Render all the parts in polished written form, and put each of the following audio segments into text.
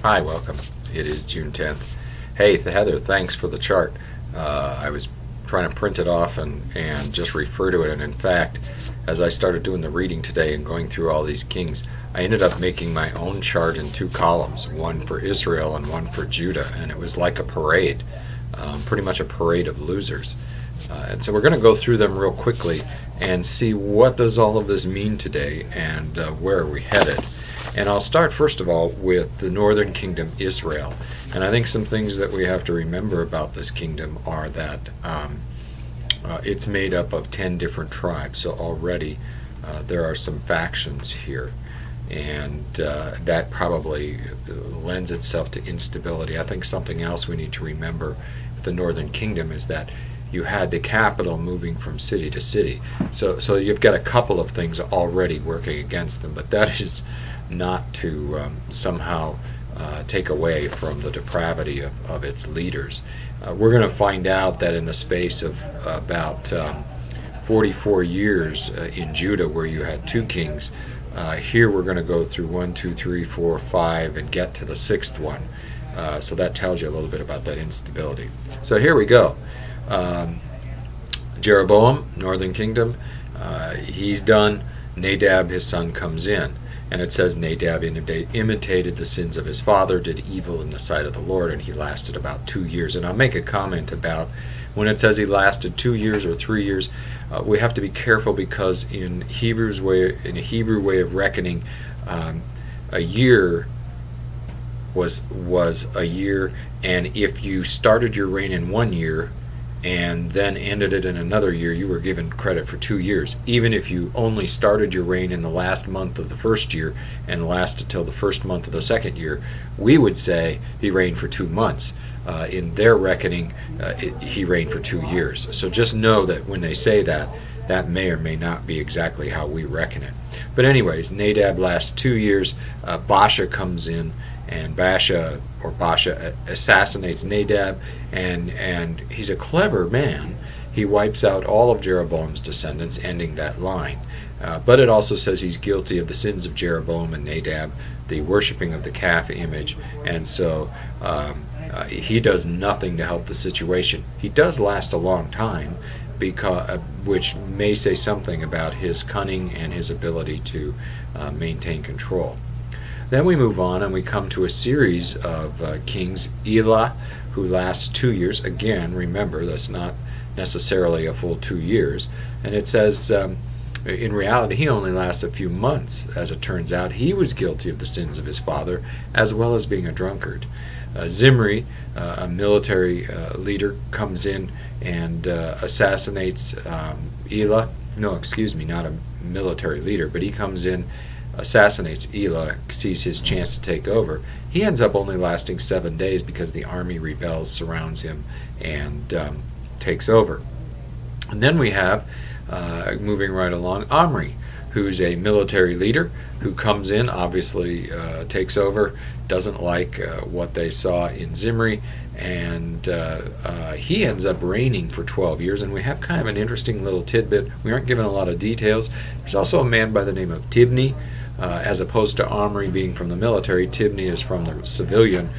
Hi, welcome. It is June 10th. Hey, Heather, thanks for the chart. I was trying to print it off and just refer to it, and in fact, as I started doing the reading today and going through all these kings, I ended up making my own chart in two columns, one for Israel and one for Judah, and it was like a parade, pretty much a parade of losers. And so we're going to go through them real quickly and see what does all of this mean today and where are we headed. And I'll start first of all with the northern kingdom, Israel. And I think some things that we have to remember about this kingdom are that it's made up of 10 different tribes. So already there are some factions here. And that probably lends itself to instability. I think something else we need to remember with the northern kingdom is that you had the capital moving from city to city. So you've got a couple of things already working against them, but that is not to somehow take away from the depravity of its leaders. We're going to find out that in the space of about 44 years in Judah, where you had two kings, here we're going to go through 1, 2, 3, 4, 5, and get to the sixth one. So that tells you a little bit about that instability. So here we go. Jeroboam, northern kingdom, he's done. Nadab, his son, comes in. And it says Nadab imitated the sins of his father, did evil in the sight of the Lord, and he lasted about 2 years. And I'll make a comment about when it says he lasted 2 years or 3 years. We have to be careful because in a Hebrew way of reckoning, a year was a year, and if you started your reign in 1 year and then ended it in another year, you were given credit for 2 years. Even if you only started your reign in the last month of the first year and lasted till the first month of the second year, we would say he reigned for 2 months. In their reckoning, he reigned for 2 years. So just know that when they say that, that may or may not be exactly how we reckon it. But anyways, Nadab lasts 2 years. Baasha comes in, and Baasha assassinates Nadab, and he's a clever man. He wipes out all of Jeroboam's descendants, ending that line. But it also says he's guilty of the sins of Jeroboam and Nadab, the worshiping of the calf image, and so he does nothing to help the situation. He does last a long time, which may say something about his cunning and his ability to maintain control. Then we move on and we come to a series of kings. Elah, who lasts 2 years. Again, remember, that's not necessarily a full 2 years. And it says, in reality, he only lasts a few months. As it turns out, he was guilty of the sins of his father, as well as being a drunkard. Zimri, a military leader, comes in and assassinates Elah. No, excuse me, not a military leader, but he comes in, assassinates Elah, sees his chance to take over. He ends up only lasting 7 days because the army rebels, surrounds him, and takes over. And then we have, moving right along, Omri, who's a military leader who comes in, obviously takes over, doesn't like what they saw in Zimri, and he ends up reigning for 12 years. And we have kind of an interesting little tidbit. We aren't given a lot of details. There's also a man by the name of Tibni. As opposed to Omri being from the military, Tibni is from the civilian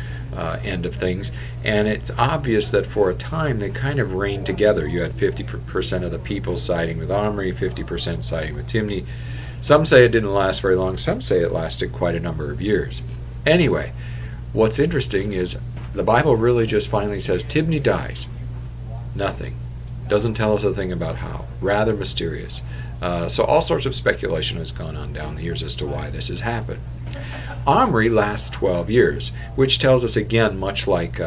end of things. And it's obvious that for a time they kind of reigned together. You had 50% of the people siding with Omri, 50% siding with Tibni. Some say it didn't last very long. Some say it lasted quite a number of years. Anyway, what's interesting is the Bible really just finally says Tibni dies. Nothing. Doesn't tell us a thing about how. Rather mysterious. So all sorts of speculation has gone on down the years as to why this has happened. Omri lasts 12 years, which tells us again, much like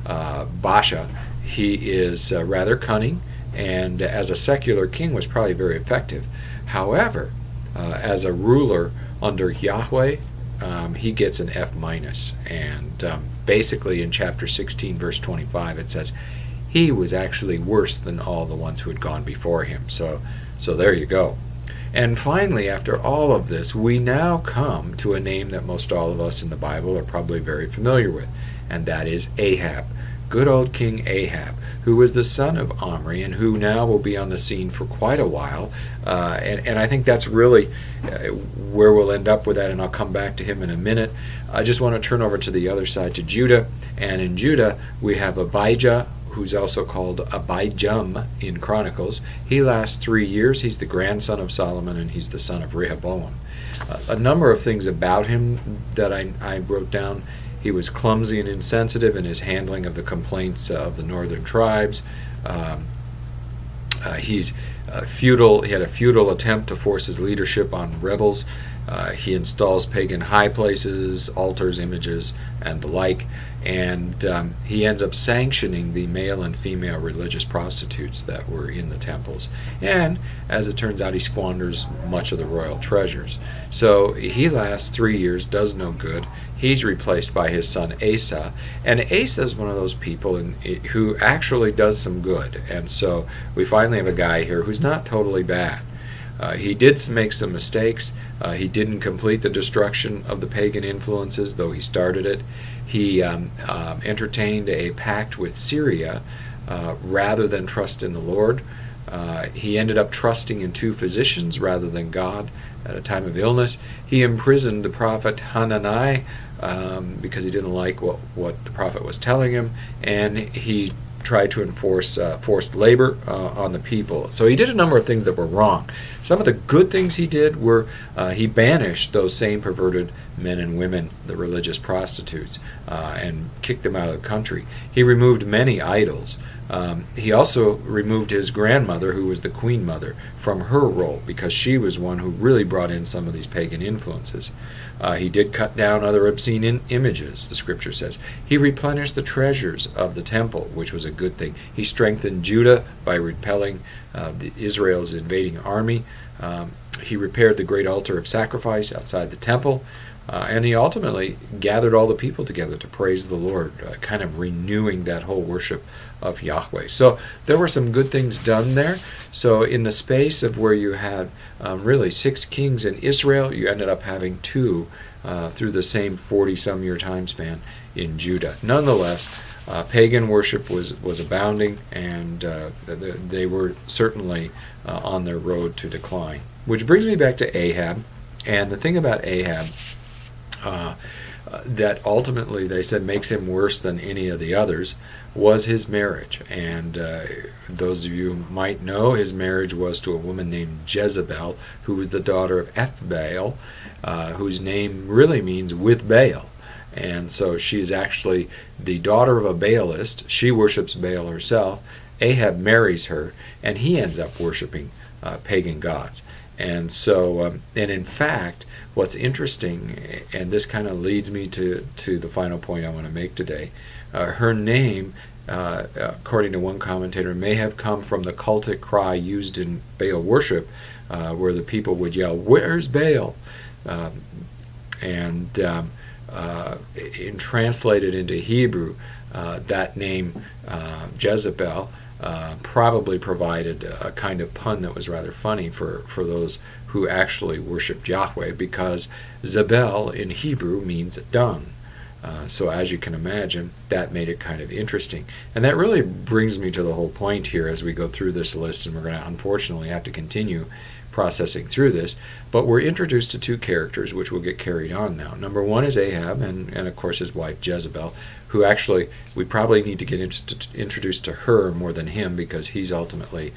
Baasha, he is rather cunning, and as a secular king was probably very effective. However, as a ruler under Yahweh, he gets an F-. And basically in chapter 16, verse 25, it says, he was actually worse than all the ones who had gone before him. So there you go. And finally, after all of this, we now come to a name that most all of us in the Bible are probably very familiar with, and that is Ahab. good old King Ahab, who was the son of Omri and who now will be on the scene for quite a while. And I think that's really where we'll end up with that, and I'll come back to him in a minute. I just want to turn over to the other side, to Judah. And in Judah, we have Abijah, who's also called Abijam in Chronicles. He lasts 3 years. He's the grandson of Solomon, and he's the son of Rehoboam. A number of things about him that I wrote down. He was clumsy and insensitive in his handling of the complaints of the northern tribes. He's feudal. He had a feudal attempt to force his leadership on rebels. He installs pagan high places, altars, images, and the like. And he ends up sanctioning the male and female religious prostitutes that were in the temples. And as it turns out, he squanders much of the royal treasures. So he lasts 3 years, does no good. He's replaced by his son Asa. And Asa is one of those people who actually does some good. And so we finally have a guy here who's not totally bad. He did make some mistakes. He didn't complete the destruction of the pagan influences, though he started it. He entertained a pact with Syria rather than trust in the Lord. He ended up trusting in 2 physicians rather than God at a time of illness. He imprisoned the prophet Hanani because he didn't like what the prophet was telling him, and he tried to enforce forced labor on the people. So he did a number of things that were wrong. Some of the good things he did were he banished those same perverted men and women, the religious prostitutes, and kicked them out of the country. He removed many idols. He also removed his grandmother, who was the queen mother, from her role because she was one who really brought in some of these pagan influences. He did cut down other obscene images, the scripture says. He replenished the treasures of the temple, which was a good thing. He strengthened Judah by repelling Israel's invading army. He repaired the great altar of sacrifice outside the temple. And he ultimately gathered all the people together to praise the Lord, kind of renewing that whole worship of Yahweh. So there were some good things done there. So in the space of where you had really 6 kings in Israel, you ended up having 2 through the same 40-some year time span in Judah. Nonetheless, pagan worship was abounding, and they were certainly on their road to decline. Which brings me back to Ahab. And the thing about Ahab that ultimately they said makes him worse than any of the others was his marriage. And those of you who might know, his marriage was to a woman named Jezebel, who was the daughter of Ethbaal, whose name really means with Baal. And so she is actually the daughter of a Baalist. She worships Baal herself. Ahab marries her, and he ends up worshiping pagan gods. And so, and in fact, what's interesting, and this kind of leads me to the final point I want to make today, her name, according to one commentator, may have come from the cultic cry used in Baal worship, where the people would yell, "Where's Baal?" And translated into Hebrew, that name, Jezebel, probably provided a kind of pun that was rather funny for those who actually worshipped Yahweh, because Zebel in Hebrew means dung. So as you can imagine, that made it kind of interesting. And that really brings me to the whole point here as we go through this list, and we're going to unfortunately have to continue processing through this. But we're introduced to 2 characters which will get carried on now. Number 1 is Ahab, and of course his wife Jezebel, who actually we probably need to get introduced to her more than him, because he's ultimately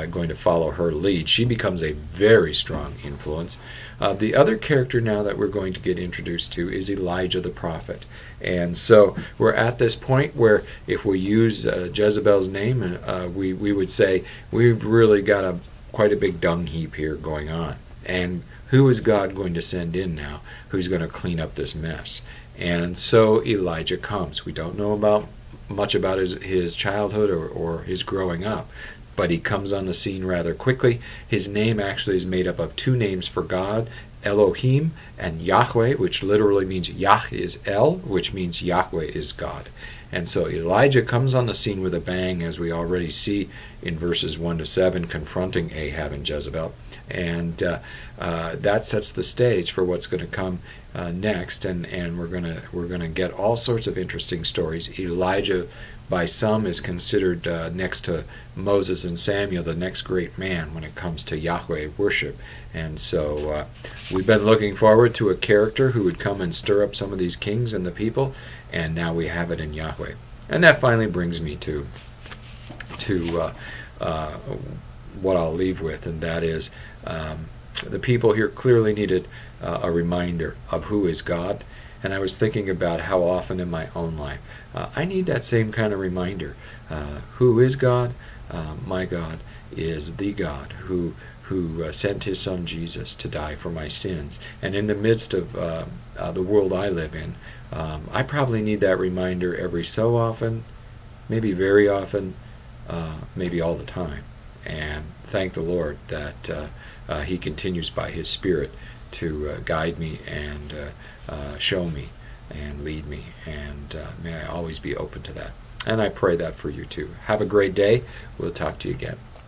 going to follow her lead. She becomes a very strong influence. The other character now that we're going to get introduced to is Elijah the prophet. And so we're at this point where if we use Jezebel's name, we would say we've really got quite a big dung heap here going on. And who is God going to send in now who's going to clean up this mess? And so Elijah comes. We don't know much about his childhood or his growing up, but he comes on the scene rather quickly. His name actually is made up of 2 names for God, Elohim and Yahweh, which literally means Yah is El, which means Yahweh is God. And so Elijah comes on the scene with a bang, as we already see in verses 1 to 7, confronting Ahab and Jezebel. And that sets the stage for what's going to come next. And we're gonna get all sorts of interesting stories. Elijah, by some, is considered, next to Moses and Samuel, the next great man when it comes to Yahweh worship. And so we've been looking forward to a character who would come and stir up some of these kings and the people, and now we have it in Yahweh. And that finally brings me to what I'll leave with, and that is the people here clearly needed a reminder of who is God. And I was thinking about how often in my own life I need that same kind of reminder. Who is God? My God is the God who sent his son Jesus to die for my sins. And in the midst of the world I live in, I probably need that reminder every so often, maybe very often, maybe all the time. And thank the Lord that he continues by his Spirit to guide me and show me and lead me, and may I always be open to that. And I pray that for you too. Have a great day. We'll talk to you again.